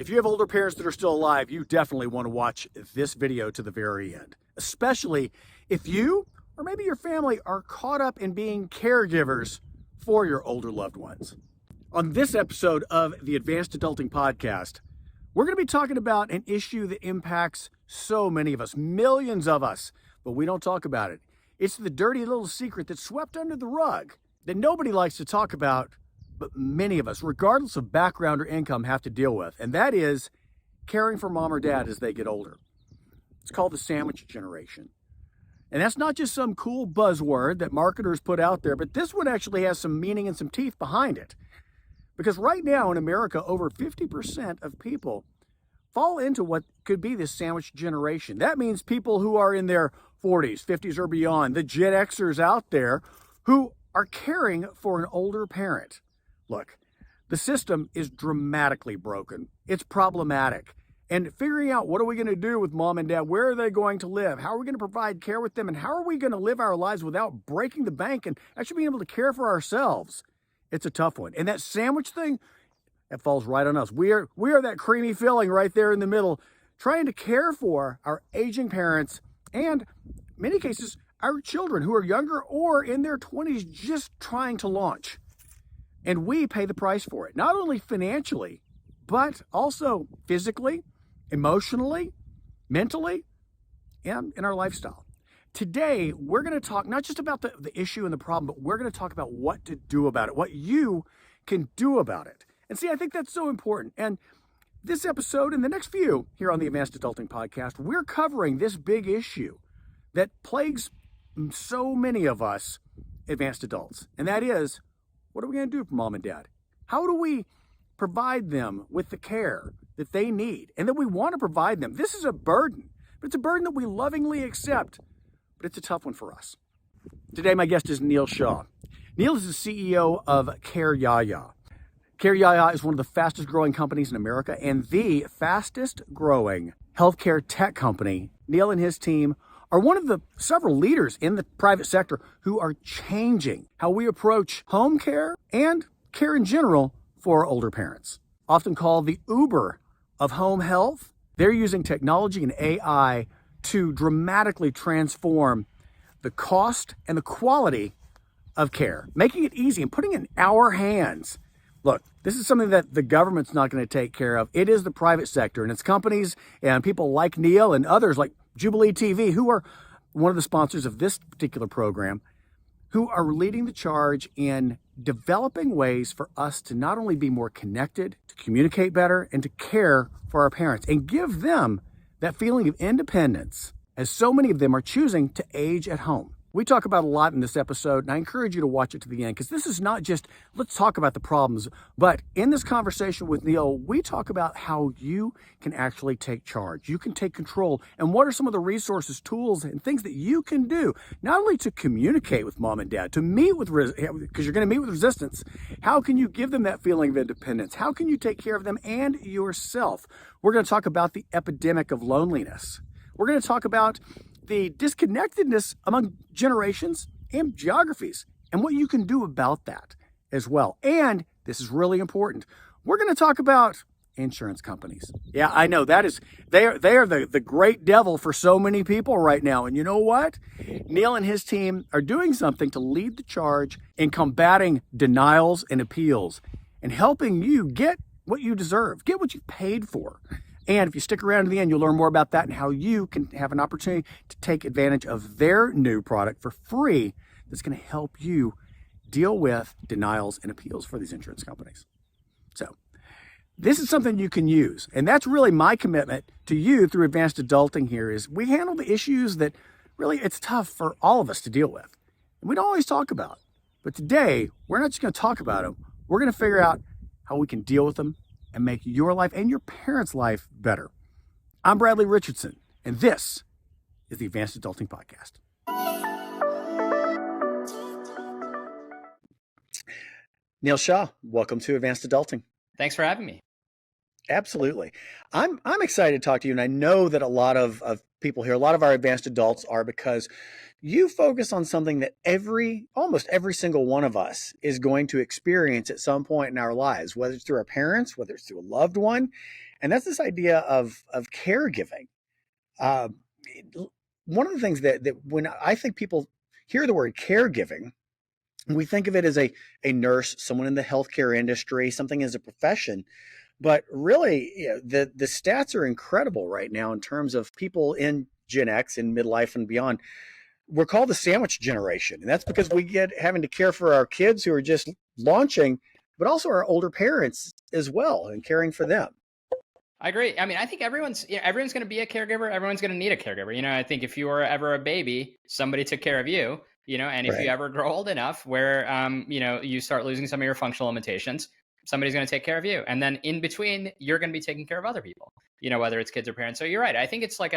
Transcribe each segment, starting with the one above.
If you have older parents that are still alive, you definitely want to watch this video to the very end, especially if you or maybe your family are caught up in being caregivers for your older loved ones. On this episode of the Advanced Adulting Podcast, we're going to be talking about an issue that impacts so many of us, millions of us, but we don't talk about it. It's the dirty little secret that's swept under the rug that nobody likes to talk about, but many of us, regardless of background or income, have to deal with, and that is caring for mom or dad as they get older. It's called the sandwich generation. And that's not just some cool buzzword that marketers put out there, but this one actually has some meaning and some teeth behind it. Because right now in America, over 50% of people fall into what could be this sandwich generation. That means people who are in their 40s, 50s, or beyond, the Gen Xers out there who are caring for an older parent. Look, the system is dramatically broken. It's problematic. And figuring out what are we going to do with mom and dad, where are they going to live, how are we going to provide care with them, and how are we going to live our lives without breaking the bank and actually being able to care for ourselves? It's a tough one. And that sandwich thing, that falls right on us. We are that creamy filling right there in the middle, trying to care for our aging parents and, in many cases, our children who are younger or in their 20s just trying to launch. And we pay the price for it, not only financially, but also physically, emotionally, mentally, and in our lifestyle. Today, we're going to talk not just about the issue and the problem, but we're going to talk about what to do about it, what you can do about it. And see, I think that's so important. And this episode and the next few here on the Advanced Adulting Podcast, we're covering this big issue that plagues so many of us advanced adults. And that is, what are we going to do for mom and dad? How do we provide them with the care that they need and that we want to provide them? This is a burden, but it's a burden that we lovingly accept, but it's a tough one for us. Today, my guest is Neal Shah. Neal is the CEO of CareYaya. CareYaya is one of the fastest growing companies in America and the fastest growing healthcare tech company. Neal and his team are one of the several leaders in the private sector who are changing how we approach home care and care in general for older parents. Often called the Uber of home health, they're using technology and AI to dramatically transform the cost and the quality of care, making it easy and putting it in our hands. Look, this is something that the government's not going to take care of. It is the private sector, and it's companies and people like Neal and others like Jubilee TV, who are one of the sponsors of this particular program, who are leading the charge in developing ways for us to not only be more connected, to communicate better, and to care for our parents and give them that feeling of independence, as so many of them are choosing to age at home. We talk about a lot in this episode, and I encourage you to watch it to the end, because this is not just, let's talk about the problems, but in this conversation with Neal, we talk about how you can actually take charge. You can take control, and what are some of the resources, tools, and things that you can do, not only to communicate with mom and dad, to meet with, because you're going to meet with resistance. How can you give them that feeling of independence? How can you take care of them and yourself? We're going to talk about the epidemic of loneliness. We're going to talk about the disconnectedness among generations and geographies and what you can do about that as well. And this is really important. We're going to talk about insurance companies. Yeah, I know they are the great devil for so many people right now. And you know what? Neal and his team are doing something to lead the charge in combating denials and appeals and helping you get what you deserve, get what you paid for. And if you stick around to the end, you'll learn more about that and how you can have an opportunity to take advantage of their new product for free that's going to help you deal with denials and appeals for these insurance companies. So this is something you can use. And that's really my commitment to you through Advanced Adulting here is we handle the issues that really it's tough for all of us to deal with. And we don't always talk about. But today, we're not just going to talk about them. We're going to figure out how we can deal with them and make your life and your parents' life better. I'm Bradley Richardson, and this is the Advanced Adulting Podcast. Neal Shah, welcome to Advanced Adulting. Thanks for having me. Absolutely. I'm excited to talk to you, and I know that a lot of people here, a lot of our advanced adults are, because you focus on something that almost every single one of us is going to experience at some point in our lives, whether it's through our parents, whether it's through a loved one. and that's this idea of caregiving. Uh, One of the things that when I think people hear the word caregiving, we think of it as a nurse, someone in the healthcare industry, something as a profession. But really, the stats are incredible right now in terms of people in Gen X and midlife and beyond. We're called the sandwich generation, and that's because we get having to care for our kids who are just launching, but also our older parents as well, and caring for them. I agree. I mean, I think everyone's going to be a caregiver. Everyone's going to need a caregiver. I think if you were ever a baby, somebody took care of you. And if you Right. ever grow old enough where you start losing some of your functional limitations, somebody's going to take care of you. And then in between, you're going to be taking care of other people. Whether it's kids or parents. So you're right. I think it's like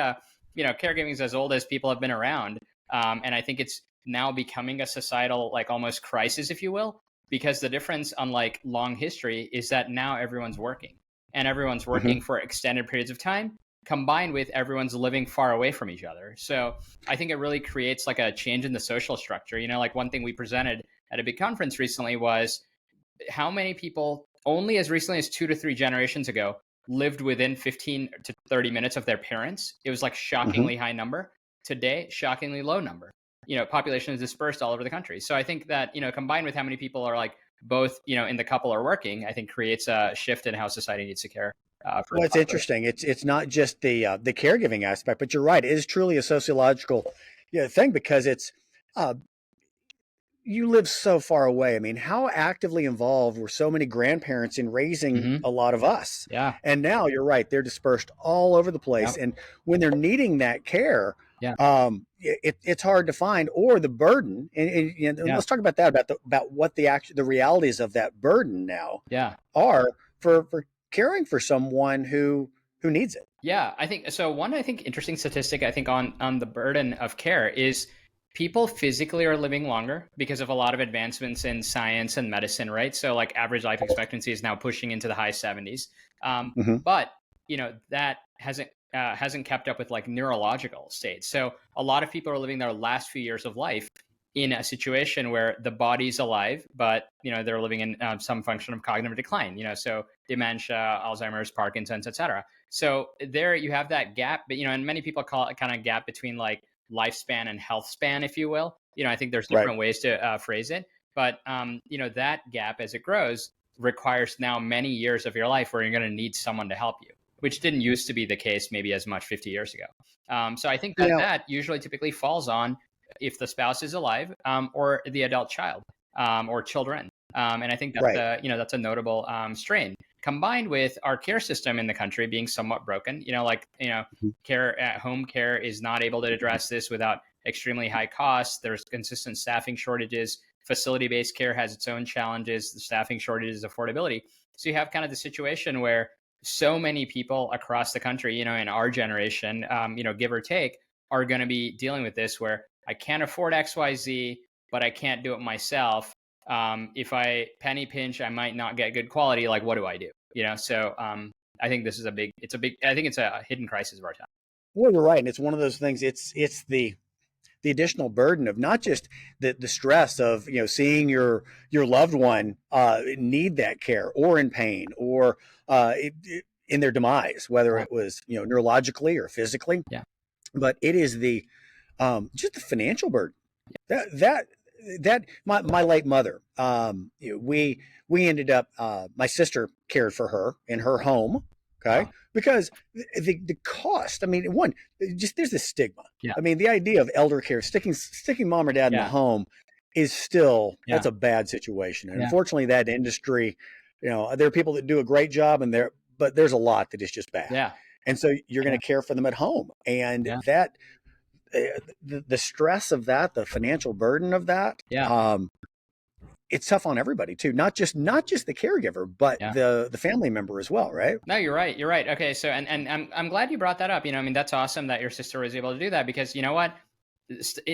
caregiving is as old as people have been around, and I think it's now becoming a societal like almost crisis, if you will, because the difference, unlike long history, is that now everyone's working. And everyone's working for extended periods of time, combined with everyone's living far away from each other. So I think it really creates like a change in the social structure. Like one thing we presented at a big conference recently was how many people only as recently as 2 to 3 generations ago lived within 15 to 30 minutes of their parents. It was like shockingly high number. Today, shockingly low number. Population is dispersed all over the country. So I think that, combined with how many people are like both, in the couple are working, I think creates a shift in how society needs to care. Well, it's interesting. It's not just the caregiving aspect, but you're right. It is truly a sociological thing because it's you live so far away. I mean, how actively involved were so many grandparents in raising a lot of us? Yeah. And now you're right; they're dispersed all over the place, and when they're needing that care, it's hard to find, or the burden. And let's talk about that about what the realities of that burden now are for caring for someone who needs it. Yeah, I think so. One, I think interesting statistic I think on the burden of care is people physically are living longer because of a lot of advancements in science and medicine, right? So like average life expectancy is now pushing into the high 70s. But that hasn't kept up with like neurological states. So a lot of people are living their last few years of life in a situation where the body's alive, but they're living in some function of cognitive decline. So dementia, Alzheimer's, Parkinson's, etc. So there you have that gap, but and many people call it kind of gap between like lifespan and health span, if you will. I think there's different ways to phrase it, but that gap as it grows requires now many years of your life where you're going to need someone to help you, which didn't used to be the case maybe as much 50 years ago. So I think that usually typically falls on if the spouse is alive or the adult child or children. And I think that's that's a notable strain, combined with our care system in the country being somewhat broken. Care at home care is not able to address this without extremely high costs. There's consistent staffing shortages. Facility-based care has its own challenges, the staffing shortages, affordability. So you have kind of the situation where so many people across the country, in our generation, give or take, are going to be dealing with this where I can't afford XYZ, but I can't do it myself. If I penny pinch, I might not get good quality. Like, what do I do? So I think this is I think it's a hidden crisis of our time. Well, you're right. And it's one of those things, it's the additional burden of not just the stress of, seeing your loved one need that care or in pain or in their demise, whether it was, neurologically or physically, but it is just the financial burden that my late mother, we ended up, my sister cared for her in her home. Okay. Because the cost, I mean, there's this stigma. I mean, the idea of elder care, sticking mom or dad in the home is still, that's a bad situation. And unfortunately that industry, there are people that do a great job but there's a lot that is just bad. Yeah. And so you're going to care for them at home. And that, the stress of that, the financial burden of that, it's tough on everybody too. Not just the caregiver, but the family member as well, right? No, you're right. You're right. Okay, so and I'm glad you brought that up. I mean, that's awesome that your sister was able to do that because you know what?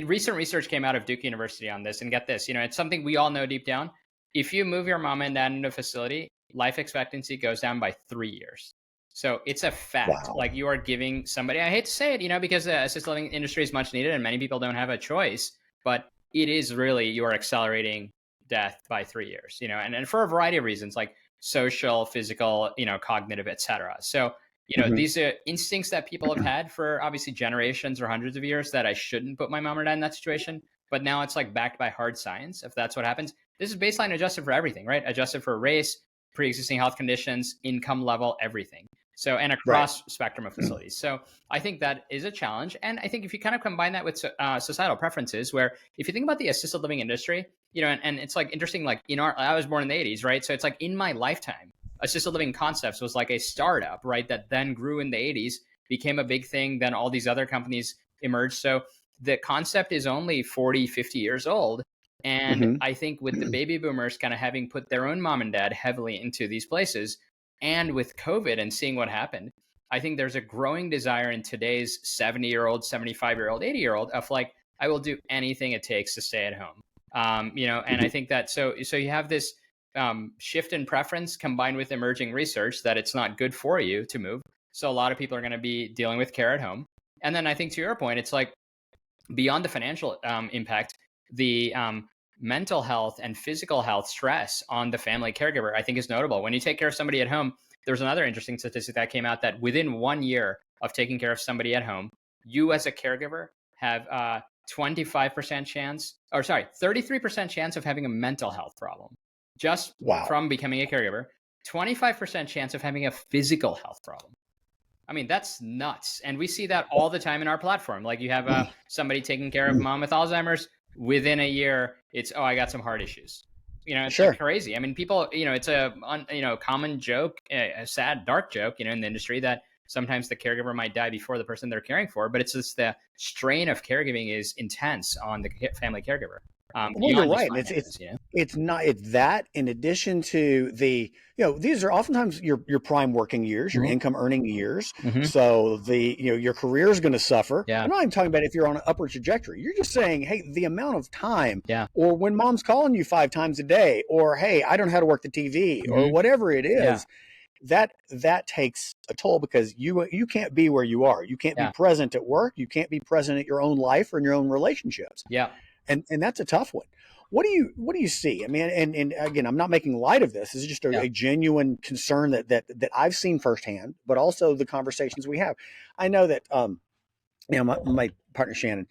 Recent research came out of Duke University on this, and get this, it's something we all know deep down. If you move your mom and dad into a facility, life expectancy goes down by 3 years. So it's a fact. Wow. Like you are giving somebody, I hate to say it, because the assisted living industry is much needed and many people don't have a choice, but it is really, you are accelerating death by 3 years, and for a variety of reasons, like social, physical, cognitive, etc. So, Hmm. these are instincts that people have had for obviously generations or hundreds of years, that I shouldn't put my mom or dad in that situation. But now it's like backed by hard science. If that's what happens, this is baseline adjusted for everything, right? Adjusted for race, pre-existing health conditions, income level, everything. So, and Right. across spectrum of facilities. So I think that is a challenge. And I think if you kind of combine that with societal preferences, where if you think about the assisted living industry, and it's like interesting, like I was born in the 80s, right? So it's like in my lifetime, assisted living concepts was like a startup, right? That then grew in the 80s, became a big thing. Then all these other companies emerged. So the concept is only 40, 50 years old. And Hmm. I think with the baby boomers kind of having put their own mom and dad heavily into these places, and with COVID and seeing what happened, I think there's a growing desire in today's 70-year-old, 75-year-old, 80-year-old of like, I will do anything it takes to stay at home. And I think that so you have this shift in preference combined with emerging research that it's not good for you to move. So a lot of people are going to be dealing with care at home. And then I think to your point, it's like beyond the financial impact, the mental health and physical health stress on the family caregiver, I think, is notable. When you take care of somebody at home, there's another interesting statistic that came out that within 1 year of taking care of somebody at home, you as a caregiver have 25% chance, or sorry, 33% chance of having a mental health problem just Wow. from becoming a caregiver, 25% chance of having a physical health problem. I mean, that's nuts. And we see that all the time in our platform. Like you have somebody taking care of mom with Alzheimer's, within a year, it's, oh, I got some heart issues. It's like Sure. crazy. I mean, people, it's a, common joke, a sad, dark joke, in the industry that sometimes the caregiver might die before the person they're caring for, but it's just the strain of caregiving is intense on the family caregiver. Well, you're Beyond just right. finances, It's not, it's that in addition to the, these are oftentimes your prime working years, your Mhm. income earning years. Mhm. So your career is going to suffer. Yeah. I'm not even talking about if you're on an upward trajectory. You're just saying, hey, the amount of time, Yeah. or when mom's calling you 5 times a day, or hey, I don't know how to work the TV, or Mhm. whatever it Yeah. is, that takes a toll, because you can't be where you are. You can't be Yeah. present at work. You can't be present at your own life or in your own relationships. Yeah. And that's a tough one. What do you see? I mean, and again, I'm not making light of this. This is just Yeah. a genuine concern that I've seen firsthand, but also the conversations we have. I know that my partner Shannon,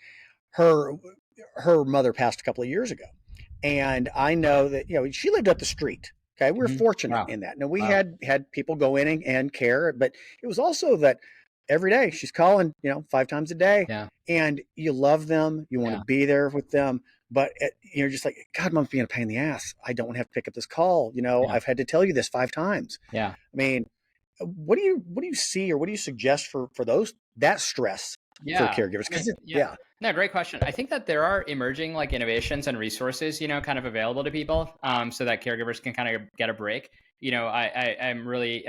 her her mother passed a couple of years ago, and I know that she lived up the street. Okay, we were Mhm. fortunate Wow. in that. Now we Wow. had people go in and care, but it was also that every day she's calling, 5 times a day, Yeah. and you love them, you want to Yeah. be there with them, but you're just like, God, mom's being a pain in the ass. I don't want to have to pick up this call. Yeah. I've had to tell you this 5 times. Yeah. I mean, what do you see, or what do you suggest for that stress for Yeah. caregivers? I mean, Because yeah. No, great question. I think that there are emerging like innovations and resources, kind of available to people, so that caregivers can kind of get a break. I'm really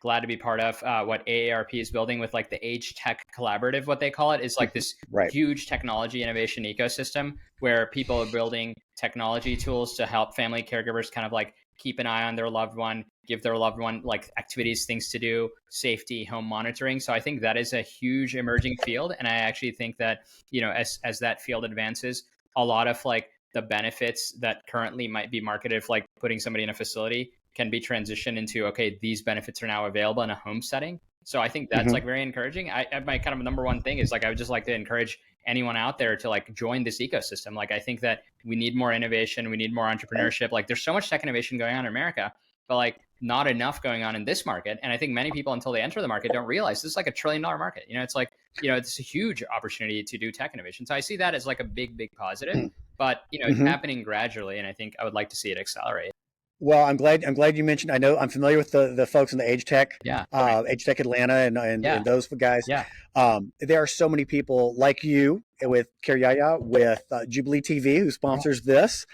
glad to be part of what AARP is building with like the Age Tech Collaborative. What they call it is like this right. huge technology innovation ecosystem where people are building technology tools to help family caregivers kind of like keep an eye on their loved one, give their loved one like activities, things to do, safety, home monitoring. So I think that is a huge emerging field. And I actually think that, as that field advances, a lot of like the benefits that currently might be marketed, like putting somebody in a facility, can be transitioned into, okay, these benefits are now available in a home setting. So I think that's Hmm. like very encouraging. My kind of number one thing is like, I would just like to encourage anyone out there to like join this ecosystem. Like, I think that we need more innovation. We need more entrepreneurship. Like there's so much tech innovation going on in America, but like not enough going on in this market. And I think many people, until they enter the market, don't realize this is like $1 trillion market. It's like, it's a huge opportunity to do tech innovation. So I see that as like a big, big positive, but it's Hmm. happening gradually. And I think I would like to see it accelerate. Well, I'm glad you mentioned. I know I'm familiar with the folks in the Age Tech, Yeah. Okay. Age Tech Atlanta, and Yeah. and those guys. Yeah. There are so many people like you with CareYaya, with Jubilee TV, who sponsors this,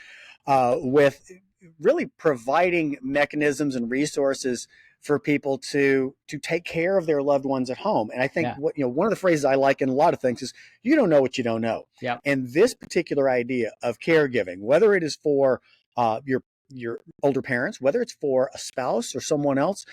with really providing mechanisms and resources for people to take care of their loved ones at home. And I think Yeah. one of the phrases I like in a lot of things is, you don't know what you don't know. Yeah. And this particular idea of caregiving, whether it is for your older parents, whether it's for a spouse or someone else,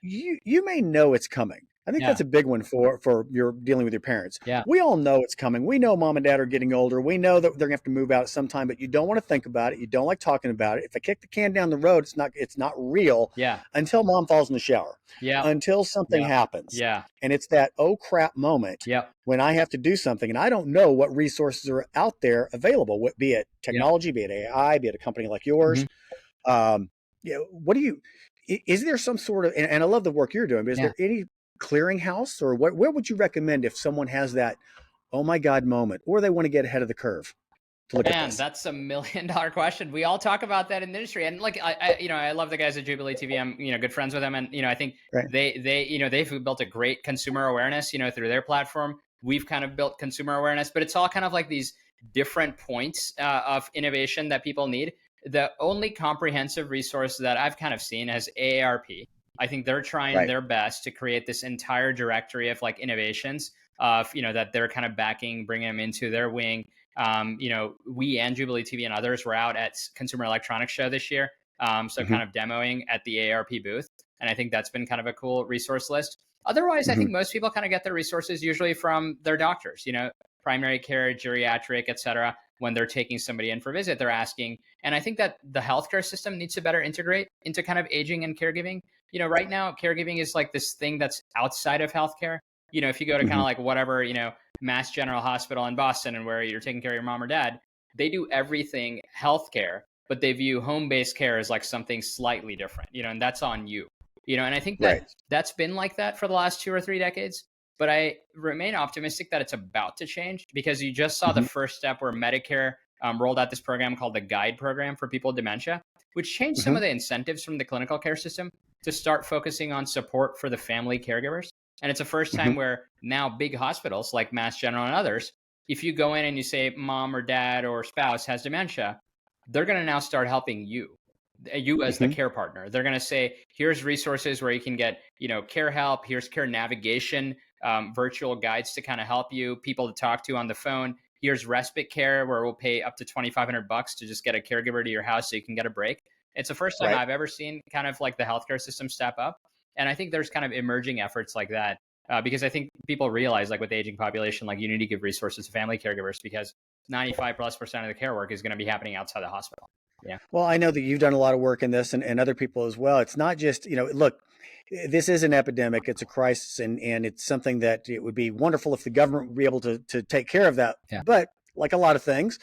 you may know it's coming. I think Yeah. that's a big one for your dealing with your parents. Yeah. We all know it's coming. We know mom and dad are getting older. We know that they're gonna have to move out sometime, but you don't want to think about it. You don't like talking about it. If I kick the can down the road, it's not real Yeah. until mom falls in the shower, Yeah. until something Yeah. happens. Yeah. And it's that oh crap moment Yep. when I have to do something and I don't know what resources are out there available, be it Yep. technology, be it AI, be it a company like yours. What do you, is there some sort of, and I love the work you're doing, but is there any clearinghouse or where would you recommend if someone has that, oh my God moment, or they want to get ahead of the curve to look at Man, this? that's $1 million question. We all talk about that in the industry, and like I love the guys at Jubilee TV. I'm good friends with them, and I think Right. they've built a great consumer awareness through their platform. We've kind of built consumer awareness, but it's all kind of like these different points of innovation that people need. The only comprehensive resource that I've kind of seen is AARP. I think they're trying their best to create this entire directory of like innovations of that they're kind of backing, bringing them into their wing. We and Jubilee TV and others were out at Consumer Electronics Show this year. So kind of demoing at the AARP booth. And I think that's been kind of a cool resource list. Otherwise, I think most people kind of get their resources usually from their doctors, primary care, geriatric, et cetera. When they're taking somebody in for a visit, they're asking. And I think that the healthcare system needs to better integrate into kind of aging and caregiving. Right now, caregiving is like this thing that's outside of healthcare. If you go to kind of like whatever, Mass General Hospital in Boston and where you're taking care of your mom or dad, they do everything healthcare, but they view home-based care as like something slightly different, and that's on you, and I think that that's been like that for the last 2 or 3 decades. But I remain optimistic that it's about to change because you just saw the first step where Medicare rolled out this program called the GUIDE program for people with dementia, which changed some of the incentives from the clinical care system to start focusing on support for the family caregivers. And it's the first time where now big hospitals like Mass General and others, if you go in and you say mom or dad or spouse has dementia, they're going to now start helping you as the care partner. They're going to say, here's resources where you can get, care help. Here's care navigation, virtual guides to kind of help you, people to talk to on the phone. Here's respite care where we'll pay up to $2,500 to just get a caregiver to your house so you can get a break. It's the first time I've ever seen kind of like the healthcare system step up. And I think there's kind of emerging efforts like that because I think people realize like with the aging population, like you need to give resources to family caregivers because 95+% of the care work is going to be happening outside the hospital. Yeah. Well, I know that you've done a lot of work in this and other people as well. It's not just, look, this is an epidemic. It's a crisis and it's something that it would be wonderful if the government would be able to take care of that. Yeah. But like a lot of things,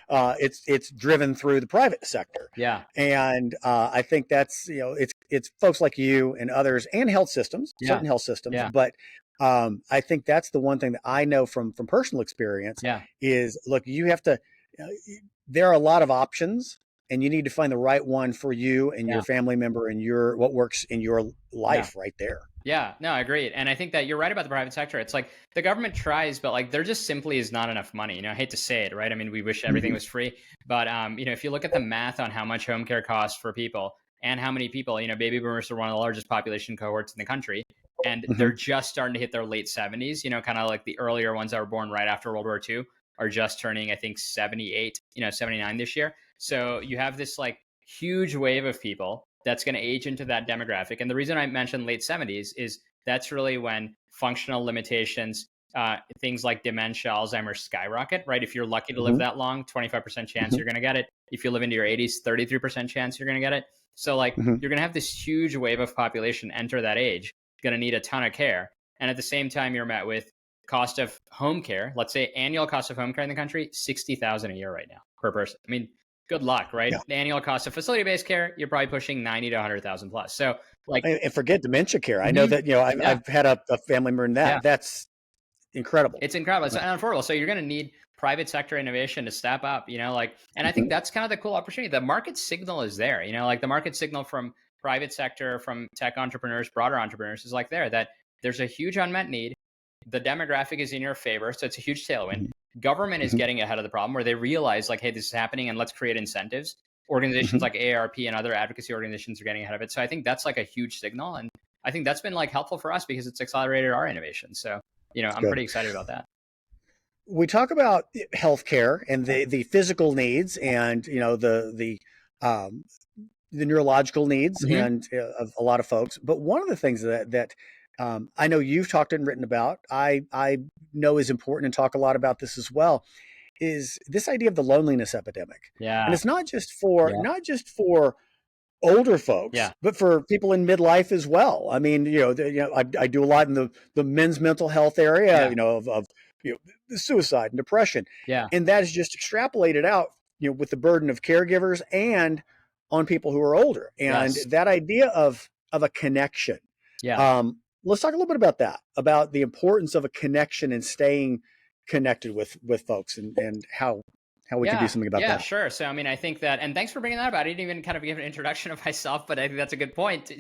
it's driven through the private sector. Yeah. And I think that's, it's folks like you and others and health systems, certain health systems. Yeah. But I think that's the one thing that I know from personal experience is, look, you have to, there are a lot of options. And you need to find the right one for you and your family member and what works in your life right there. Yeah, no, I agree. And I think that you're right about the private sector. It's like the government tries, but like there just simply is not enough money. I hate to say it, right? I mean, we wish everything was free. But, if you look at the math on how much home care costs for people and how many people, baby boomers are one of the largest population cohorts in the country. And they're just starting to hit their late 70s, kind of like the earlier ones that were born right after World War II are just turning, I think, 78, 79 this year. So you have this like huge wave of people that's going to age into that demographic. And the reason I mentioned late 70s is that's really when functional limitations, things like dementia, Alzheimer's skyrocket, right? If you're lucky to live that long, 25% chance you're going to get it. If you live into your 80s, 33% chance you're going to get it. So like you're going to have this huge wave of population enter that age, going to need a ton of care. And at the same time, you're met with cost of home care. Let's say annual cost of home care in the country, $60,000 a year right now per person. I mean, good luck, right? The annual cost of facility-based care, you're probably pushing 90 to 100,000 plus. So like, and forget dementia care. I know that, I've had a family member in that. That's incredible. It's incredible. It's unaffordable. So you're going to need private sector innovation to step up, and I think that's kind of the cool opportunity. The market signal is there, like the market signal from private sector, from tech entrepreneurs, broader entrepreneurs is like that there's a huge unmet need. The demographic is in your favor. So it's a huge tailwind. Government is getting ahead of the problem where they realize like, hey, this is happening and let's create incentives. Organizations like AARP and other advocacy organizations are getting ahead of it. So I think that's like a huge signal. And I think that's been like helpful for us because it's accelerated our innovation. So, I'm pretty excited about that. We talk about healthcare and the physical needs and, the neurological needs and of a lot of folks. But one of the things that I know you've talked and written about, I know is important and talk a lot about this as well, is this idea of the loneliness epidemic. And Yeah. it's not just for, Yeah. older folks, Yeah. but for people in midlife as well. I mean, I do a lot in the men's mental health area, Yeah. of suicide and depression. Yeah. And that is just extrapolated out, with the burden of caregivers and on people who are older. And Yes. that idea of a connection. Yeah. Let's talk a little bit about that, about the importance of a connection and staying connected with folks, and how we can do Yeah, something about yeah, that. sure. So, I mean, I think that, and thanks for bringing that up. I didn't even kind of give an introduction of myself, but I think that's a good point.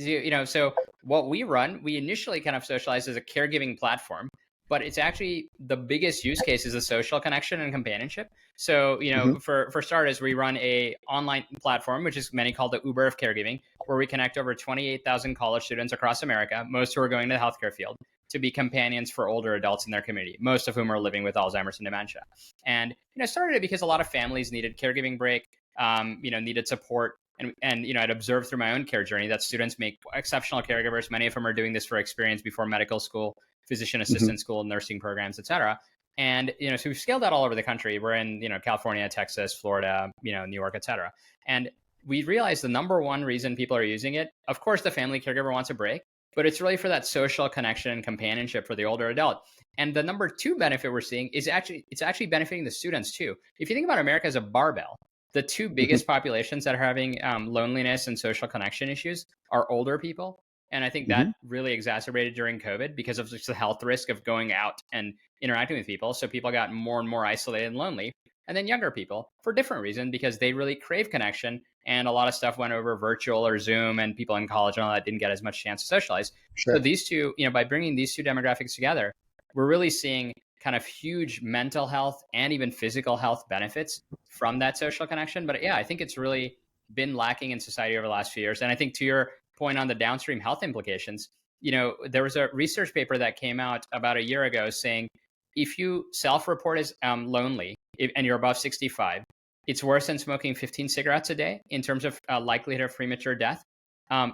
So what we run, we initially kind of socialized as a caregiving platform, but it's actually the biggest use case is the social connection and companionship. So, Hmm. for starters, we run a online platform, which is many call the Uber of caregiving, where we connect over 28,000 college students across America, most who are going to the healthcare field, to be companions for older adults in their community, most of whom are living with Alzheimer's and dementia. And started it because a lot of families needed caregiving break, needed support, and I'd observed through my own care journey that students make exceptional caregivers. Many of them are doing this for experience before medical school, physician Hmm. assistant school, nursing programs, et cetera. And so we've scaled that all over the country. We're in California, Texas, Florida, New York, et cetera. And we realized the number one reason people are using it, of course, the family caregiver wants a break, but it's really for that social connection and companionship for the older adult. And the number two benefit we're seeing is it's actually benefiting the students too. If you think about America as a barbell, the two Hmm. biggest populations that are having loneliness and social connection issues are older people. And I think that Hmm. really exacerbated during COVID because of just the health risk of going out and interacting with people. So people got more and more isolated and lonely. And then younger people, for different reason, because they really crave connection. And a lot of stuff went over virtual or Zoom, and people in college and all that didn't get as much chance to socialize. So Sure. these two, by bringing these two demographics together, we're really seeing kind of huge mental health and even physical health benefits from that social connection. But yeah, I think it's really been lacking in society over the last few years. And I think to your point on the downstream health implications, there was a research paper that came out about a year ago saying if you self-report as lonely and you're above 65, it's worse than smoking 15 cigarettes a day in terms of likelihood of premature death.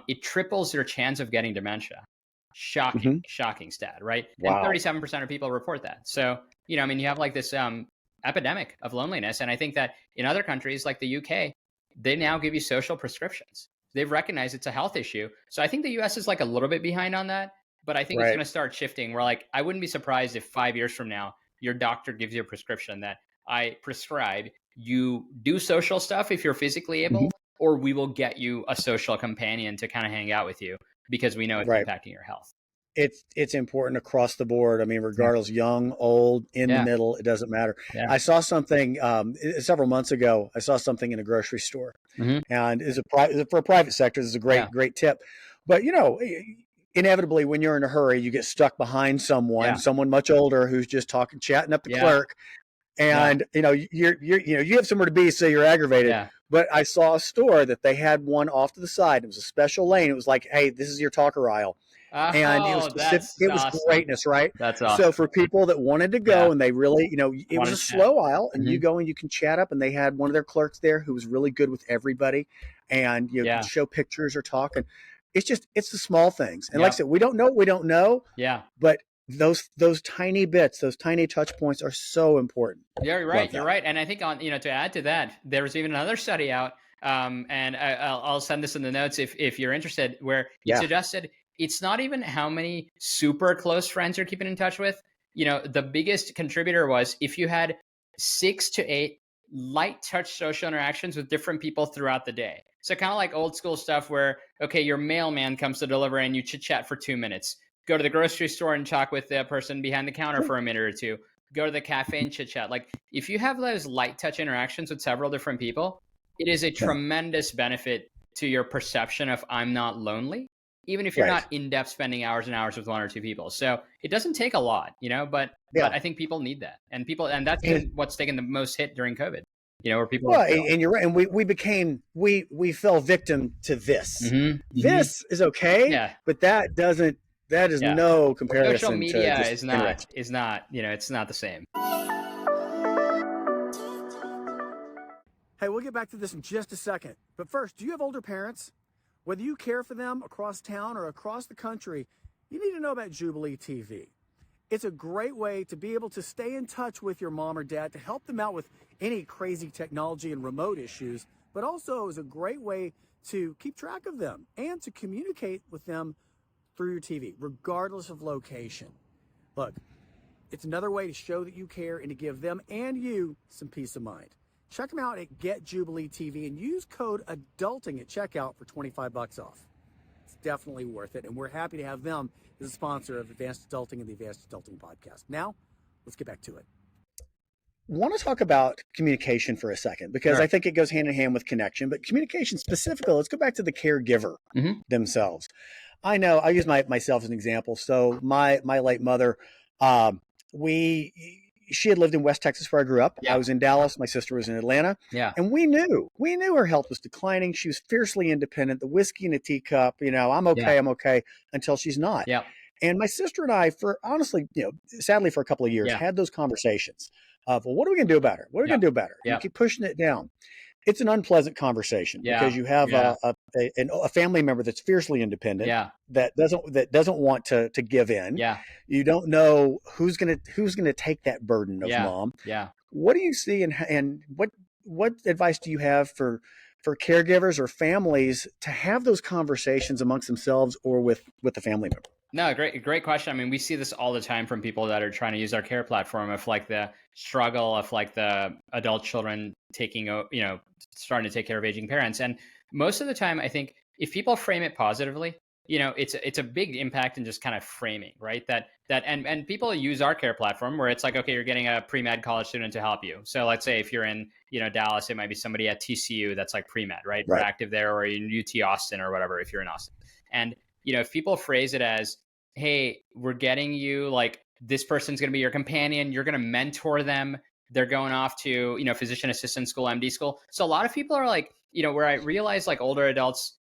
It triples your chance of getting dementia. Shocking, Hmm. shocking stat, right? And Wow. 37% of people report that. So, I mean, you have like this epidemic of loneliness. And I think that in other countries like the UK, they now give you social prescriptions. They've recognized it's a health issue. So I think the US is like a little bit behind on that, but I think it's Right. going to start shifting where like, I wouldn't be surprised if 5 years from now, your doctor gives you a prescription that I prescribe. You do social stuff if you're physically Hmm. able, or we will get you a social companion to kind of hang out with you because we know it's Right. impacting your health. It's important across the board. I mean, Yeah. regardless, young, old, in the Yeah. middle, it doesn't matter. Yeah. I saw something several months ago. I saw something in a grocery store, Hmm. and for a private sector, this is a Yeah. great tip. But inevitably, when you're in a hurry, you get stuck behind Yeah. someone much older who's just talking, chatting up the Yeah. clerk, Yeah. and you have somewhere to be, so you're aggravated. Yeah. But I saw a store that they had one off to the side. It was a special lane. It was like, hey, this is your talker aisle, and it was Oh, specific. that's It was awesome. greatness, right? That's So awesome. for people that wanted to Yeah. go and they really, it was Want a to chat. slow aisle, and you Hmm. go and you can chat up. And they had one of their clerks there who was really good with everybody, and can Yeah. show pictures or talk. And it's the small things. And like I Yep. said, we don't know what we don't know, Yeah. but those tiny bits, those tiny touch points are so important. Yeah, you're Love right. You're that. right. And I think to add to that, there was even another study out, and I'll send this in the notes if you're interested, where it Yeah. suggested it's not even how many super close friends you're keeping in touch with. The biggest contributor was if you had 6 to 8 light touch social interactions with different people throughout the day. So kind of like old school stuff where, okay, your mailman comes to deliver and you chit chat for 2 minutes. Go to the grocery store and talk with the person behind the counter Sure. for a minute or two. Go to the cafe and chit chat. Like if you have those light touch interactions with several different people, it is a Yeah. tremendous benefit to your perception of I'm not lonely, even if you're Right. not in depth spending hours and hours with one or two people. So it doesn't take a lot, but Yeah. I think people need that, and that's And been what's taken the most hit during COVID. Where people well, are feeling. and you're right. And we fell victim to this. Hmm. Hmm. This is okay, Yeah, but that is yeah. no Social comparison to media just is not interaction. it's not the same. Hey, we'll get back to this in just a second. But first, do you have older parents? Whether you care for them across town or across the country, you need to know about Jubilee TV. It's a great way to be able to stay in touch with your mom or dad, to help them out with any crazy technology and remote issues, but also is a great way to keep track of them and to communicate with them through your TV, regardless of location. Look, it's another way to show that you care and to give them and you some peace of mind. Check them out at Get Jubilee TV and use code ADULTING at checkout for 25 bucks off. It's definitely worth it, and we're happy to have them as a sponsor of Advanced Adulting and the Advanced Adulting podcast. Now, let's get back to it. I want to talk about communication for a second, because Sure. I think it goes hand in hand with connection, but communication specifically, let's go back to the caregiver themselves. I know, I use myself as an example. So my late mother, she had lived in West Texas where I grew up. Yeah. I was in Dallas. My sister was in Atlanta. Yeah. And we knew her health was declining. She was fiercely independent, the whiskey in a teacup, I'm okay until she's not. Yeah. And my sister and I, for honestly, sadly for a couple of years, had those conversations of, well, what are we going to do about her? What are we going to do about her? And we keep pushing it down. It's an unpleasant conversation because you have a family member that's fiercely independent, that doesn't want to give in. Yeah. You don't know who's gonna take that burden of mom. Yeah. What do you see, and what advice do you have for caregivers or families to have those conversations amongst themselves or with the family member? No, great question. I mean, we see this all the time from people that are trying to use our care platform, of like the struggle of like the adult children starting to take care of aging parents. And most of the time, I think if people frame it positively, it's a big impact in just kind of framing, right? And people use our care platform where it's like, okay, you're getting a pre-med college student to help you. So let's say if you're in, Dallas, it might be somebody at TCU that's like pre-med, right? We're active there, or in UT Austin or whatever, if you're in Austin. And if people phrase it as, hey, we're getting you, like, this person's going to be your companion, you're going to mentor them, they're going off to, physician assistant school, MD school. So a lot of people are like, where I realize like older adults,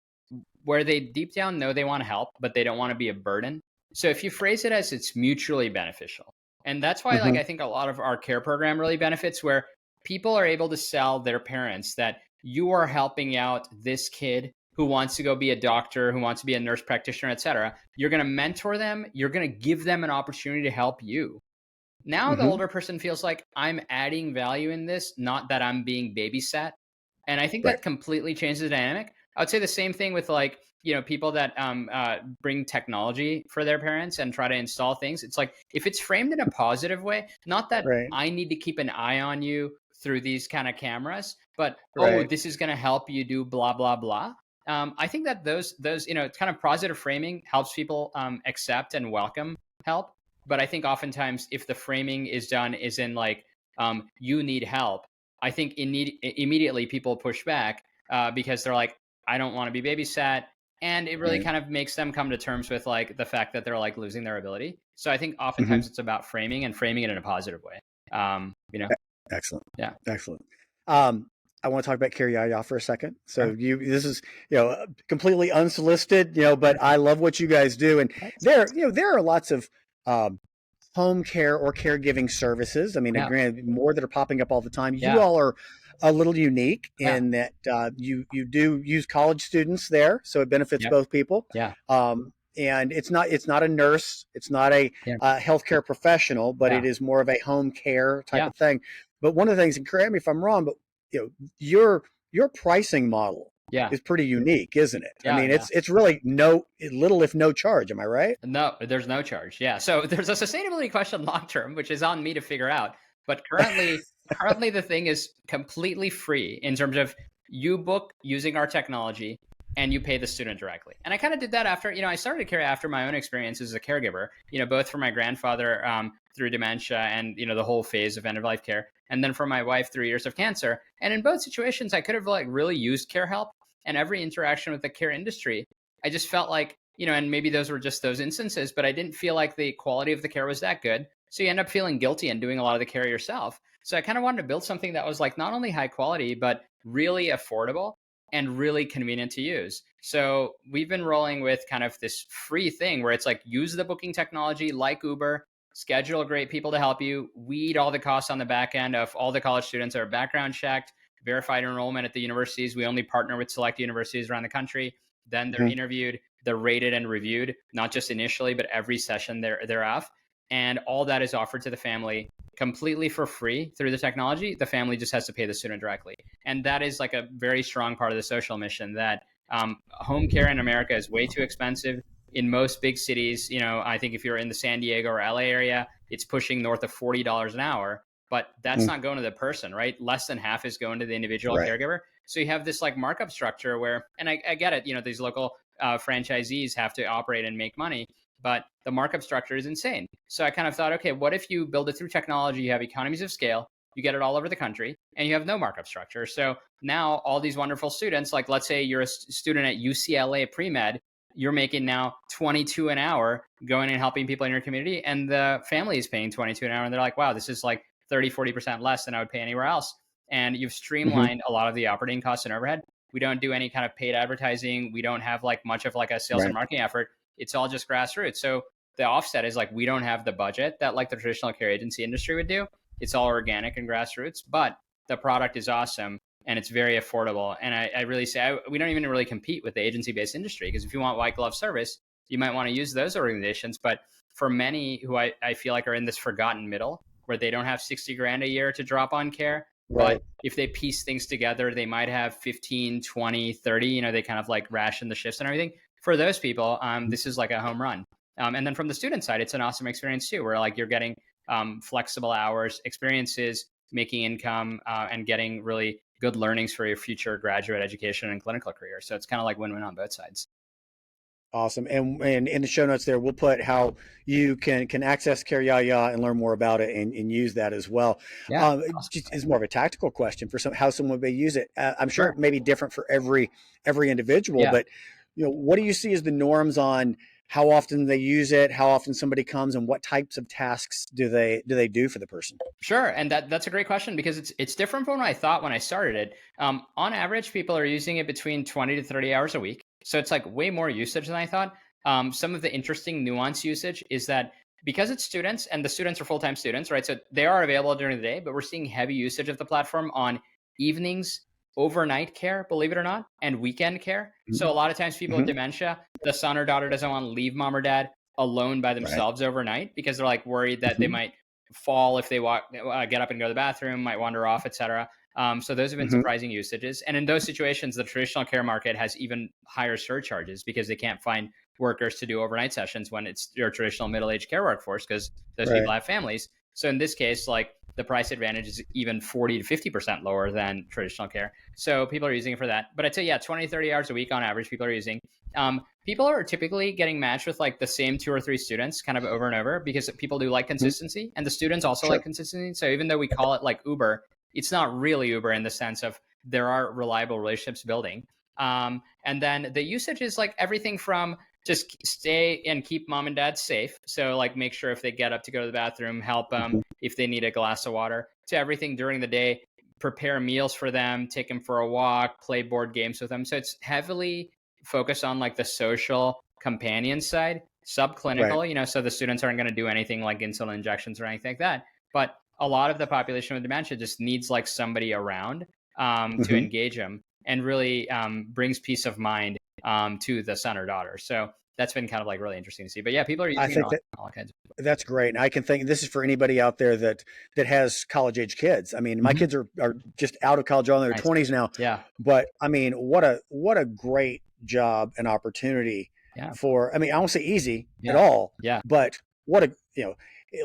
where they deep down know they want to help, but they don't want to be a burden. So if you phrase it as it's mutually beneficial. And that's why like I think a lot of our care program really benefits, where people are able to sell their parents that you are helping out this kid who wants to go be a doctor, who wants to be a nurse practitioner, et cetera. You're going to mentor them. You're going to give them an opportunity to help you. Now the older person feels like I'm adding value in this, not that I'm being babysat. And I think that completely changes the dynamic. I would say the same thing with like, people that bring technology for their parents and try to install things. It's like, if it's framed in a positive way, not that I need to keep an eye on you through these kind of cameras, but, this is going to help you do blah, blah, blah. I think that those kind of positive framing helps people accept and welcome help. But I think oftentimes if the framing is in like, you need help, I think immediately people push back because they're like, I don't want to be babysat. And it really kind of makes them come to terms with like the fact that they're like losing their ability. So I think oftentimes it's about framing and framing it in a positive way. Excellent. Yeah. Excellent. I want to talk about CareYaya for a second. So this is, completely unsolicited, but I love what you guys do. And there are lots of home care or caregiving services. I mean, granted, more that are popping up all the time. You all are a little unique in that you do use college students there, so it benefits both people. Yeah. And it's not a nurse, it's not a healthcare professional, but it is more of a home care type of thing. But one of the things, and correct me if I'm wrong, but your pricing model is pretty unique, isn't it? I mean, it's really little if no charge. Am I right? No, there's no charge. Yeah. So there's a sustainability question long term, which is on me to figure out. But currently the thing is completely free in terms of you book using our technology and you pay the student directly. And I kind of did that after, I started CareYaya after my own experiences as a caregiver, both for my grandfather through dementia and, the whole phase of end of life care. And then for my wife, 3 years of cancer. And in both situations, I could have like really used care help, and every interaction with the care industry, I just felt like, and maybe those were just those instances, but I didn't feel like the quality of the care was that good. So you end up feeling guilty and doing a lot of the care yourself. So I kind of wanted to build something that was like not only high quality, but really affordable and really convenient to use. So we've been rolling with kind of this free thing where it's like, use the booking technology like Uber, schedule great people to help you, weed all the costs on the back end of all the college students that are background checked, verified enrollment at the universities. We only partner with select universities around the country. Then they're interviewed. They're rated and reviewed, not just initially, but every session thereof. And all that is offered to the family completely for free through the technology. The family just has to pay the student directly. And that is like a very strong part of the social mission, that home care in America is way too expensive. In most big cities, I think if you're in the San Diego or LA area, it's pushing north of $40 an hour, but that's not going to the person, right? Less than half is going to the individual caregiver. So you have this like markup structure where, and I get it, these local franchisees have to operate and make money, but the markup structure is insane. So I kind of thought, okay, what if you build it through technology? You have economies of scale, you get it all over the country, and you have no markup structure. So now all these wonderful students, like let's say you're a student at UCLA pre-med, you're making now 22 an hour going and helping people in your community, and the family is paying 22 an hour, and they're like, wow, this is like 30-40% less than I would pay anywhere else. And you've streamlined a lot of the operating costs and overhead. We don't do any kind of paid advertising. We don't have like much of like a sales and marketing effort. It's all just grassroots. So the offset is like, we don't have the budget that like the traditional care agency industry would do. It's all organic and grassroots, but the product is awesome and it's very affordable. And I really say, we don't even really compete with the agency-based industry, because if you want white glove service, you might want to use those organizations. But for many who I feel like are in this forgotten middle, where they don't have 60 grand a year to drop on care, but if they piece things together, they might have 15, 20, 30, they kind of like ration the shifts and everything. For those people, this is like a home run. And then from the student side, it's an awesome experience too, where like you're getting flexible hours, experiences, making income, and getting really good learnings for your future graduate education and clinical career. So it's kind of like win-win on both sides. Awesome. And in the show notes there, we'll put how you can access CareYaya and learn more about it and use that as well. Yeah, awesome. It's more of a tactical question for how someone may use it. I'm sure it may be different for every individual, but what do you see as the norms on how often they use it, how often somebody comes, and what types of tasks do they do for the person? Sure. And that's a great question, because it's different from what I thought when I started it. On average, people are using it between 20 to 30 hours a week. So it's like way more usage than I thought. Some of the interesting nuance usage is that because it's students and the students are full-time students, right? So they are available during the day, but we're seeing heavy usage of the platform on evenings, overnight care, believe it or not, and weekend care. So a lot of times people with dementia, the son or daughter doesn't want to leave mom or dad alone by themselves overnight, because they're like worried that they might fall if they get up and go to the bathroom, might wander off, etc. So those have been surprising usages. And in those situations, the traditional care market has even higher surcharges, because they can't find workers to do overnight sessions when it's your traditional middle-aged care workforce, because those people have families. So in this case, like the price advantage is even 40 to 50% lower than traditional care. So people are using it for that. But I'd say, 20, 30 hours a week on average, people are using. People are typically getting matched with like the same 2 or 3 students kind of over and over, because people do like consistency, and the students also like consistency. So even though we call it like Uber, it's not really Uber in the sense of there are reliable relationships building. And then the usage is like everything from just stay and keep mom and dad safe. So like make sure if they get up to go to the bathroom, help them if they need a glass of water, to everything during the day, prepare meals for them, take them for a walk, play board games with them. So it's heavily focused on like the social companion side, subclinical, so the students aren't going to do anything like insulin injections or anything like that. But a lot of the population with dementia just needs like somebody around to engage them, and really brings peace of mind to the son or daughter. So that's been kind of like really interesting to see. But yeah, people are using all kinds of. That's great. And I can think this is for anybody out there that has college age kids. I mean, my kids are just out of college, all in their 20s now. Yeah. But I mean, what a great job and opportunity for, I mean, I won't say easy at all, but what a,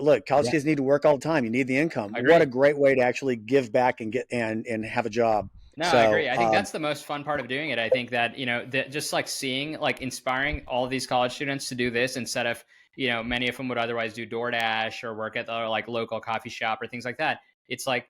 look, college kids need to work all the time. You need the income. What a great way to actually give back and get and have a job. No, I agree. I think that's the most fun part of doing it. I think that, just like seeing, like inspiring all of these college students to do this instead of, many of them would otherwise do DoorDash or work at the like local coffee shop or things like that. It's like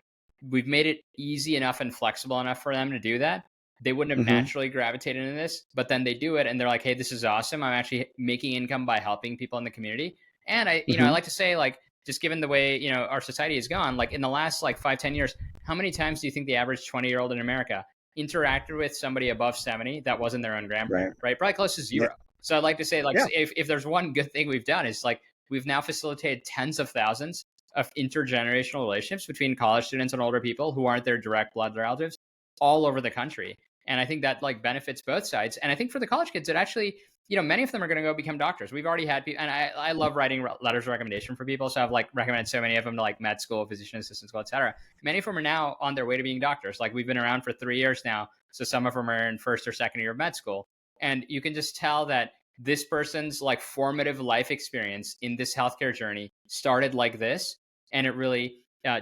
we've made it easy enough and flexible enough for them to do that. They wouldn't have naturally gravitated into this, but then they do it and they're like, hey, this is awesome. I'm actually making income by helping people in the community. And I like to say, like, just given the way, our society has gone, like in the last like 5-10 years, how many times do you think the average 20-year-old in America interacted with somebody above 70 that wasn't their own grandparent, right? Probably close to zero. So I'd like to say, like, if there's one good thing we've done, is like we've now facilitated tens of thousands of intergenerational relationships between college students and older people who aren't their direct blood relatives all over the country. And I think that like benefits both sides. And I think for the college kids, it actually many of them are going to go become doctors. We've already had people, and I love writing letters of recommendation for people. So I've like recommended so many of them to like med school, physician assistant school, et cetera. Many of them are now on their way to being doctors. Like we've been around for 3 years now. So some of them are in first or second year of med school. And you can just tell that this person's like formative life experience in this healthcare journey started like this. And it really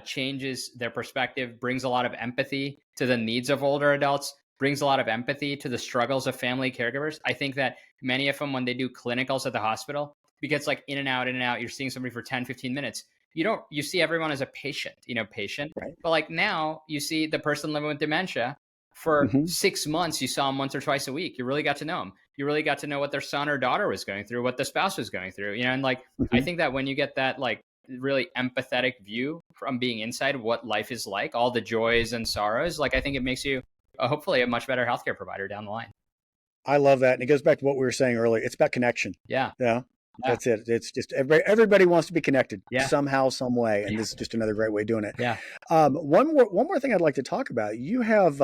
changes their perspective, brings a lot of empathy to the needs of older adults, brings a lot of empathy to the struggles of family caregivers. I think that many of them, when they do clinicals at the hospital, because like in and out, you're seeing somebody for 10, 15 minutes. You see everyone as a patient, Right. but like now you see the person living with dementia for 6 months, you saw them once or twice a week. You really got to know them. You really got to know what their son or daughter was going through, what the spouse was going through, and like, I think that when you get that like really empathetic view from being inside what life is like, all the joys and sorrows, like I think it makes you hopefully a much better healthcare provider down the line. I love that. And it goes back to what we were saying earlier. It's about connection. Yeah. Yeah. That's it. It's just everybody wants to be connected somehow, some way. And this is just another great way of doing it. Yeah. One more thing I'd like to talk about. You have,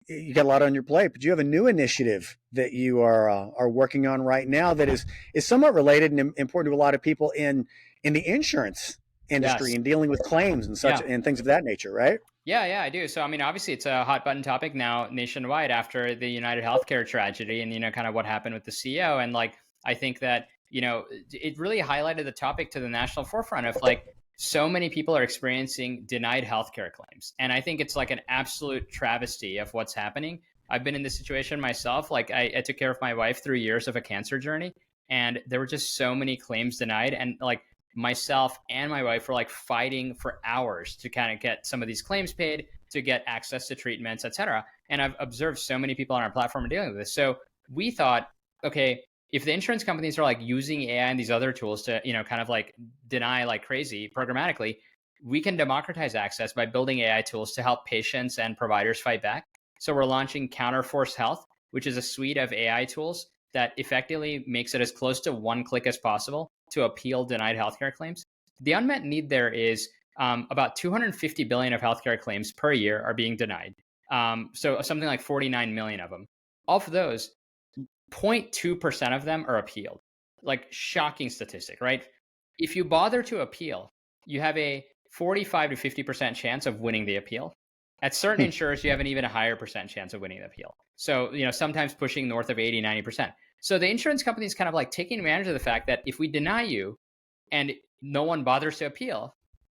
you got a lot on your plate, but you have a new initiative that you are working on right now that is somewhat related and important to a lot of people in the insurance industry and dealing with claims and such and things of that nature, right? Yeah, I do. So, I mean, obviously it's a hot button topic now nationwide after the United Healthcare tragedy and, kind of what happened with the CEO. And like, I think that, it really highlighted the topic to the national forefront of like, so many people are experiencing denied healthcare claims. And I think it's like an absolute travesty of what's happening. I've been in this situation myself. Like I took care of my wife through years of a cancer journey, and there were just so many claims denied. And like, myself and my wife were like fighting for hours to kind of get some of these claims paid, to get access to treatments, et cetera. And I've observed so many people on our platform dealing with this. So we thought, okay, if the insurance companies are like using AI and these other tools to, kind of like deny like crazy programmatically, we can democratize access by building AI tools to help patients and providers fight back. So we're launching Counterforce Health, which is a suite of AI tools that effectively makes it as close to one click as possible to appeal denied healthcare claims. The unmet need there is about 250 billion of healthcare claims per year are being denied. So something like 49 million of them. Of those, 0.2% of them are appealed. Like shocking statistic, right? If you bother to appeal, you have a 45 to 50% chance of winning the appeal. At certain insurers, you have an even a higher percent chance of winning the appeal. So, sometimes pushing north of 80, 90%. So the insurance company is kind of like taking advantage of the fact that if we deny you and no one bothers to appeal,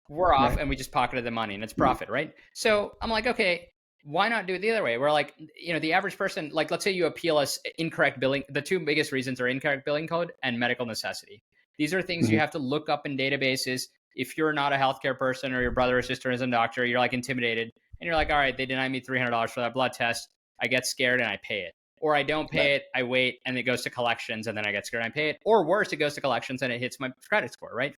we're off and we just pocketed the money and it's profit, right? So I'm like, okay, why not do it the other way? We're like, the average person, like let's say you appeal us incorrect billing. The two biggest reasons are incorrect billing code and medical necessity. These are things you have to look up in databases. If you're not a healthcare person or your brother or sister is a doctor, you're like intimidated and you're like, all right, they denied me $300 for that blood test. I get scared and I pay it. Or I don't pay it, I wait, and it goes to collections, and then I get scared and I pay it. Or worse, it goes to collections and it hits my credit score, right?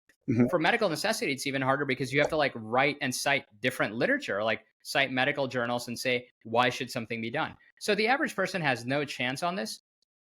For medical necessity, it's even harder because you have to like write and cite different literature, like cite medical journals and say, why should something be done? So the average person has no chance on this.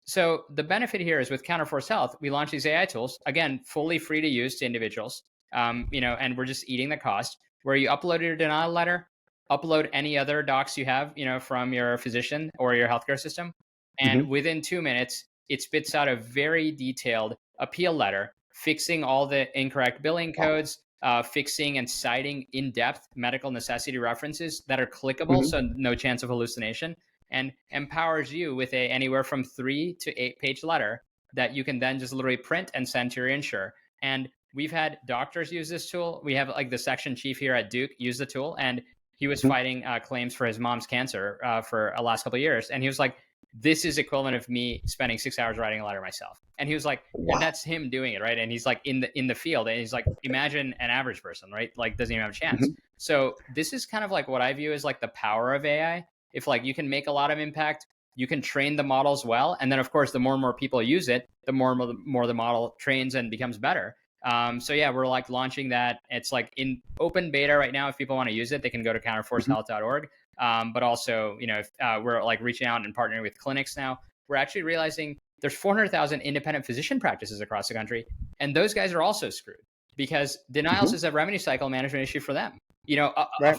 So the benefit here is with Counterforce Health, we launched these AI tools, again, fully free to use to individuals, and we're just eating the cost, where you upload your denial letter, upload any other docs you have, from your physician or your healthcare system. And within 2 minutes, it spits out a very detailed appeal letter, fixing all the incorrect billing codes, fixing and citing in-depth medical necessity references that are clickable, so no chance of hallucination, and empowers you with a anywhere from 3 to 8 page letter that you can then just literally print and send to your insurer. And we've had doctors use this tool. We have like the section chief here at Duke use the tool, and he was fighting claims for his mom's cancer for the last couple of years. And he was like, this is equivalent of me spending 6 hours writing a letter myself. And he was like, and that's him doing it, right? And he's like in the field, and he's like, imagine an average person, right? Like doesn't even have a chance. So this is kind of like what I view as like the power of AI. If like you can make a lot of impact, you can train the models well, and then of course the more and more people use it, the more the model trains and becomes better. So yeah, we're like launching that. It's like in open beta right now. If people want to use it, they can go to counterforcehealth.org. But also, if we're like reaching out and partnering with clinics now, we're actually realizing there's 400,000 independent physician practices across the country. And those guys are also screwed because denials is a revenue cycle management issue for them.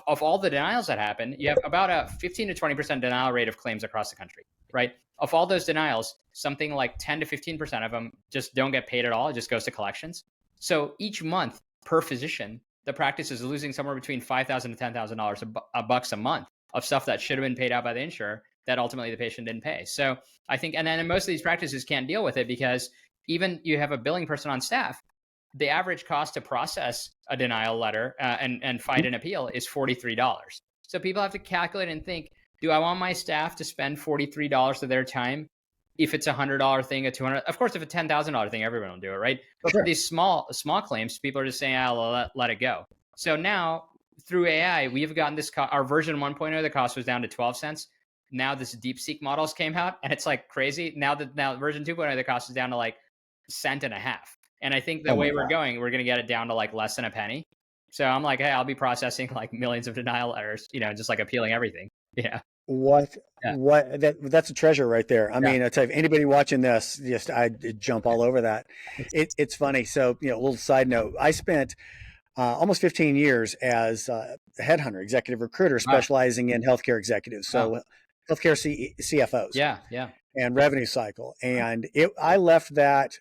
Of all the denials that happen, you have about a 15 to 20% denial rate of claims across the country, right? of all those denials, something like 10 to 15% of them just don't get paid at all. It just goes to collections. So each month per physician, the practice is losing somewhere between $5,000 to $10,000 a month of stuff that should have been paid out by the insurer that ultimately the patient didn't pay. So I think, and then most of these practices can't deal with it because even you have a billing person on staff, the average cost to process a denial letter and fight an appeal is $43. So people have to calculate and think, do I want my staff to spend $43 of their time if it's $100 thing, a $200? Of course, if it's a $10,000 thing, everyone will do it, right? But for these small claims, people are just saying, "I'll let it go." So now through AI, we've gotten this. Our version 1.0, the cost was down to 12 cents. Now this DeepSeek models came out, and it's like crazy. Now version 2.0, the cost is down to like $1.50 cents. And I think the way we're going to get it down to like less than a penny. So I'm like, hey, I'll be processing like millions of denial letters, just like appealing everything. Yeah. That's a treasure right there. I mean, I tell you, anybody watching this, I'd jump all over that. It's funny. So, a little side note, I spent almost 15 years as a headhunter, executive recruiter, specializing in healthcare executives. So healthcare CFOs. Yeah. And revenue cycle. And I left that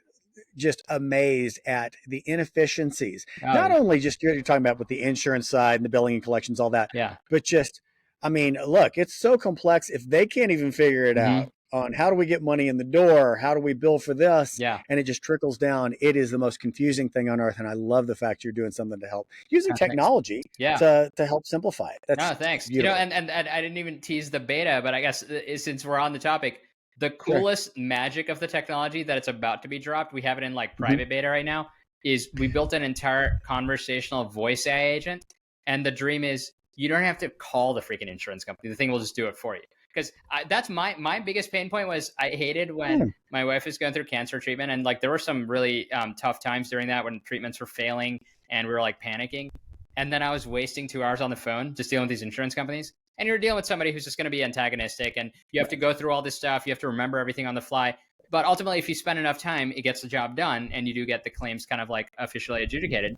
just amazed at the inefficiencies. Not only just you're talking about with the insurance side and the billing and collections, all that, but just, I mean, look, it's so complex. If they can't even figure it out on how do we get money in the door, how do we bill for this, and it just trickles down, it is the most confusing thing on earth. And I love the fact you're doing something to help using technology to help simplify it. Thanks. Beautiful. And I didn't even tease the beta, but I guess since we're on the topic, the coolest magic of the technology that it's about to be dropped, we have it in like private beta right now, is we built an entire conversational voice AI agent. And the dream is you don't have to call the freaking insurance company. The thing will just do it for you. Because that's my biggest pain point was I hated when my wife was going through cancer treatment. And like there were some really tough times during that when treatments were failing and we were like panicking. And then I was wasting 2 hours on the phone just dealing with these insurance companies. And you're dealing with somebody who's just going to be antagonistic and you have to go through all this stuff. You have to remember everything on the fly. But ultimately, if you spend enough time, it gets the job done and you do get the claims kind of like officially adjudicated.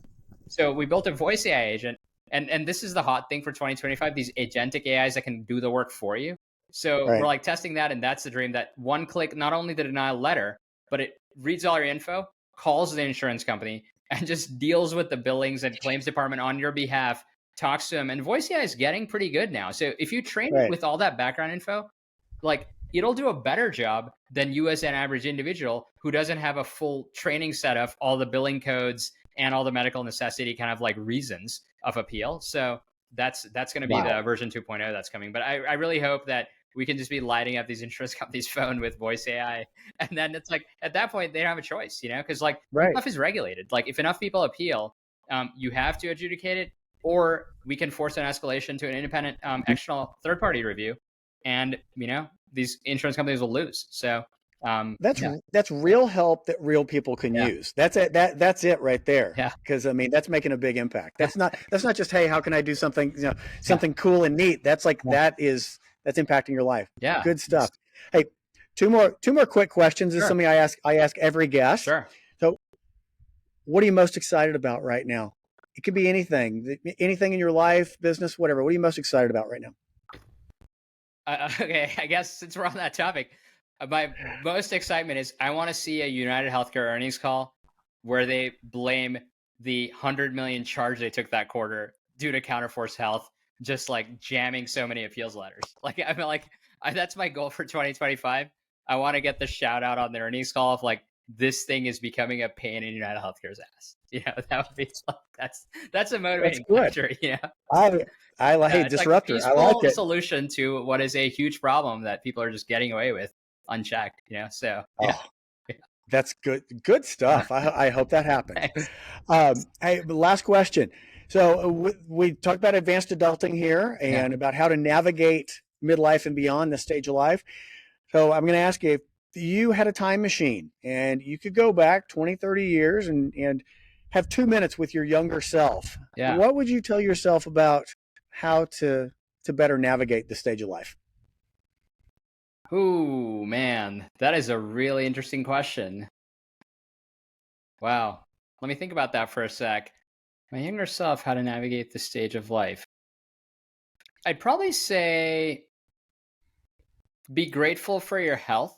So we built a voice AI agent. And this is the hot thing for 2025, these agentic AIs that can do the work for you. So we're like testing that. And that's the dream, that one click, not only the denial letter, but it reads all your info, calls the insurance company, and just deals with the billings and claims department on your behalf, talks to them. And voice AI is getting pretty good now. So if you train it with all that background info, like it'll do a better job than you as an average individual who doesn't have a full training set of all the billing codes and all the medical necessity kind of like reasons of appeal. So that's going to be the version 2.0 that's coming. But I really hope that we can just be lighting up these insurance companies' phone with voice AI. And then it's like, at that point, they don't have a choice, because like stuff is regulated. Like if enough people appeal, you have to adjudicate it, or we can force an escalation to an independent external third-party review. And, these insurance companies will lose. So that's real help that real people can use. That's it. That's it right there. Yeah. Because I mean, that's making a big impact. That's not just, hey, how can I do something, something cool and neat? That's like, that's impacting your life. Yeah. Good stuff. Hey, two more quick questions. This is something I ask every guest. Sure. So what are you most excited about right now? It could be anything in your life, business, whatever. What are you most excited about right now? Okay. I guess since we're on that topic, my most excitement is I want to see a United Healthcare earnings call where they blame the 100 million charge they took that quarter due to Counterforce Health, just like jamming so many appeals letters. Like, I mean, that's my goal for 2025. I want to get the shout out on the earnings call of like, this thing is becoming a pain in United Healthcare's ass. That would be that's a motivating factor. I like disruptor. Like I like it. Solution to what is a huge problem that people are just getting away with unchecked. So that's good stuff. I hope that happens. Hey, last question. So we talked about advanced adulting here and about how to navigate midlife and beyond this stage of life. So I'm going to ask you, if you had a time machine and you could go back 20, 30 years and have 2 minutes with your younger self, what would you tell yourself about how to better navigate this stage of life? Ooh, man, that is a really interesting question. Wow. Let me think about that for a sec. My younger self, how to navigate this stage of life. I'd probably say be grateful for your health.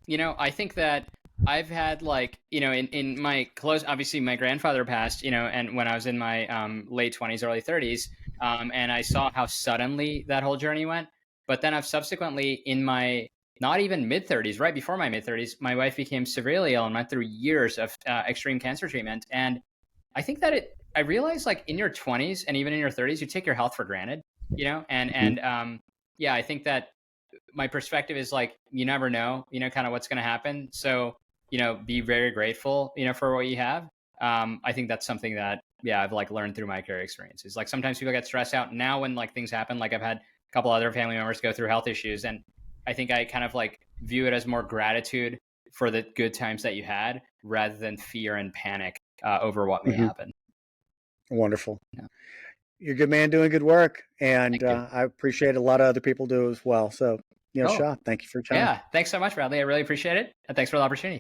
I think that I've had like, in my close, obviously my grandfather passed, and when I was in my late 20s, early 30s, and I saw how suddenly that whole journey went. But then I've subsequently in my not even mid 30s, right before my mid 30s, my wife became severely ill and went through years of extreme cancer treatment. And I think that I realized like in your 20s and even in your 30s, you take your health for granted, yeah, I think that my perspective is like you never know, kind of what's going to happen. So, be very grateful, for what you have. I think that's something that I've like learned through my career experiences. Like sometimes people get stressed out now when like things happen. Like I've had a couple other family members go through health issues, and I think I kind of like view it as more gratitude for the good times that you had rather than fear and panic over what may happen. Wonderful. Yeah. You're a good man doing good work, and Thank you. I appreciate a lot of other people do as well. So, Neal Oh, Shah, thank you for your time. yeah. Thanks so much, Bradley. I really appreciate it. And thanks for the opportunity.